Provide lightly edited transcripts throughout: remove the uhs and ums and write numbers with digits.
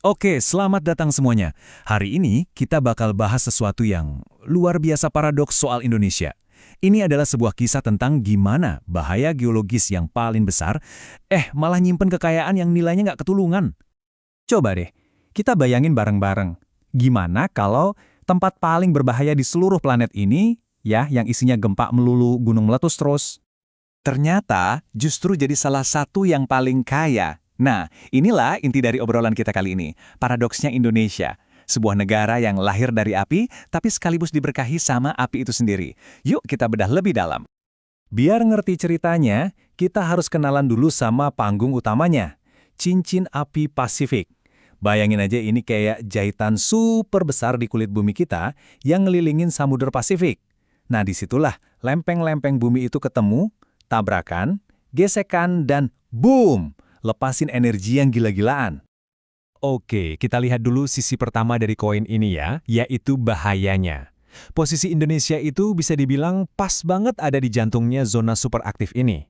Oke, selamat datang semuanya. Hari ini kita bakal bahas sesuatu yang luar biasa paradoks soal Indonesia. Ini adalah sebuah kisah tentang gimana bahaya geologis yang paling besar, malah nyimpen kekayaan yang nilainya nggak ketulungan. Coba deh, kita bayangin bareng-bareng. Gimana kalau tempat paling berbahaya di seluruh planet ini, ya, yang isinya gempa melulu, gunung meletus terus? Ternyata justru jadi salah satu yang paling kaya. Nah, inilah inti dari obrolan kita kali ini, paradoksnya Indonesia. Sebuah negara yang lahir dari api, tapi sekaligus diberkahi sama api itu sendiri. Yuk kita bedah lebih dalam. Biar ngerti ceritanya, kita harus kenalan dulu sama panggung utamanya. Cincin api Pasifik. Bayangin aja ini kayak jahitan super besar di kulit bumi kita yang ngelilingin Samudra Pasifik. Nah disitulah lempeng-lempeng bumi itu ketemu, tabrakan, gesekan, dan boom! Lepasin energi yang gila-gilaan. Oke, kita lihat dulu sisi pertama dari koin ini ya, yaitu bahayanya. Posisi Indonesia itu bisa dibilang pas banget ada di jantungnya zona superaktif ini.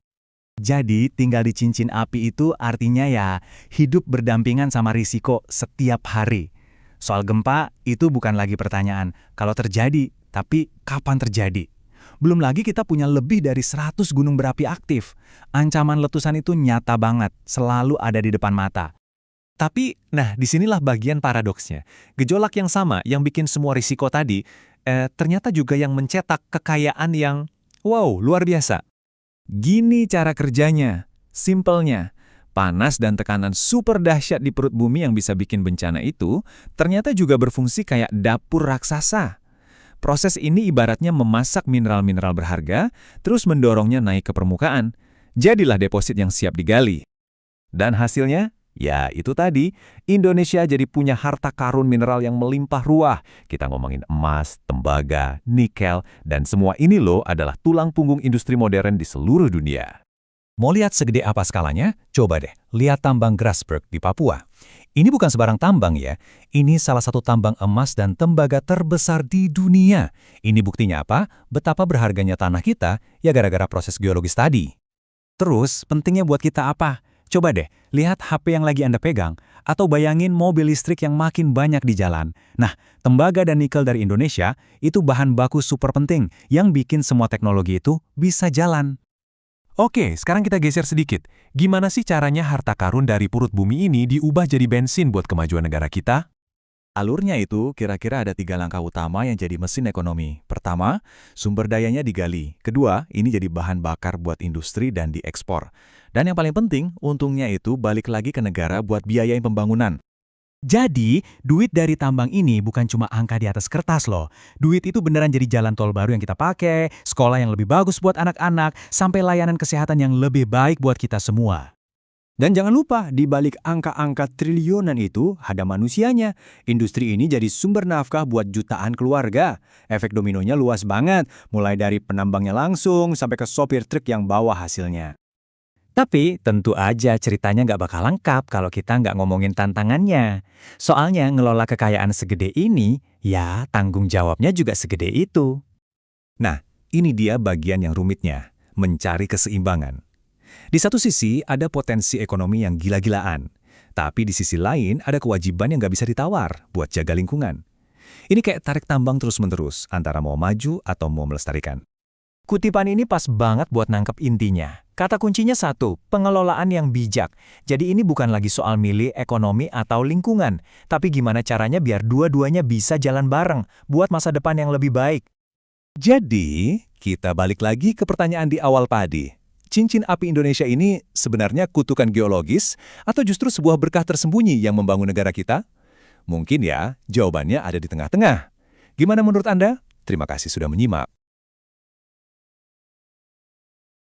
Jadi tinggal di cincin api itu artinya ya hidup berdampingan sama risiko setiap hari. Soal gempa itu bukan lagi pertanyaan kalau terjadi, tapi kapan terjadi. Belum lagi kita punya lebih dari 100 gunung berapi aktif. Ancaman letusan itu nyata banget, selalu ada di depan mata. Tapi, disinilah bagian paradoksnya. Gejolak yang sama yang bikin semua risiko tadi, ternyata juga yang mencetak kekayaan yang, wow, luar biasa. Gini cara kerjanya, simpelnya. Panas dan tekanan super dahsyat di perut bumi yang bisa bikin bencana itu, ternyata juga berfungsi kayak dapur raksasa. Proses ini ibaratnya memasak mineral-mineral berharga, terus mendorongnya naik ke permukaan. Jadilah deposit yang siap digali. Dan hasilnya? Ya, itu tadi. Indonesia jadi punya harta karun mineral yang melimpah ruah. Kita ngomongin emas, tembaga, nikel, dan semua ini loh adalah tulang punggung industri modern di seluruh dunia. Mau lihat segede apa skalanya? Coba deh, lihat tambang Grasberg di Papua. Ini bukan sebarang tambang ya. Ini salah satu tambang emas dan tembaga terbesar di dunia. Ini buktinya apa? Betapa berharganya tanah kita ya gara-gara proses geologis tadi. Terus, pentingnya buat kita apa? Coba deh, lihat HP yang lagi Anda pegang, atau bayangin mobil listrik yang makin banyak di jalan. Nah, tembaga dan nikel dari Indonesia itu bahan baku super penting yang bikin semua teknologi itu bisa jalan. Oke, sekarang kita geser sedikit. Gimana sih caranya harta karun dari perut bumi ini diubah jadi bensin buat kemajuan negara kita? Alurnya itu kira-kira ada 3 langkah utama yang jadi mesin ekonomi. Pertama, sumber dayanya digali. Kedua, ini jadi bahan bakar buat industri dan diekspor. Dan yang paling penting, untungnya itu balik lagi ke negara buat biayain pembangunan. Jadi, duit dari tambang ini bukan cuma angka di atas kertas loh. Duit itu beneran jadi jalan tol baru yang kita pakai, sekolah yang lebih bagus buat anak-anak, sampai layanan kesehatan yang lebih baik buat kita semua. Dan jangan lupa, di balik angka-angka triliunan itu ada manusianya. Industri ini jadi sumber nafkah buat jutaan keluarga. Efek dominonya luas banget, mulai dari penambangnya langsung sampai ke sopir truk yang bawa hasilnya. Tapi tentu aja ceritanya nggak bakal lengkap kalau kita nggak ngomongin tantangannya. Soalnya ngelola kekayaan segede ini, ya tanggung jawabnya juga segede itu. Nah, ini dia bagian yang rumitnya, mencari keseimbangan. Di satu sisi ada potensi ekonomi yang gila-gilaan, tapi di sisi lain ada kewajiban yang nggak bisa ditawar buat jaga lingkungan. Ini kayak tarik tambang terus-menerus antara mau maju atau mau melestarikan. Kutipan ini pas banget buat nangkep intinya. Kata kuncinya satu, pengelolaan yang bijak. Jadi ini bukan lagi soal milih ekonomi atau lingkungan, tapi gimana caranya biar dua-duanya bisa jalan bareng buat masa depan yang lebih baik. Jadi, kita balik lagi ke pertanyaan di awal tadi. Cincin api Indonesia ini sebenarnya kutukan geologis atau justru sebuah berkah tersembunyi yang membangun negara kita? Mungkin ya, jawabannya ada di tengah-tengah. Gimana menurut Anda? Terima kasih sudah menyimak.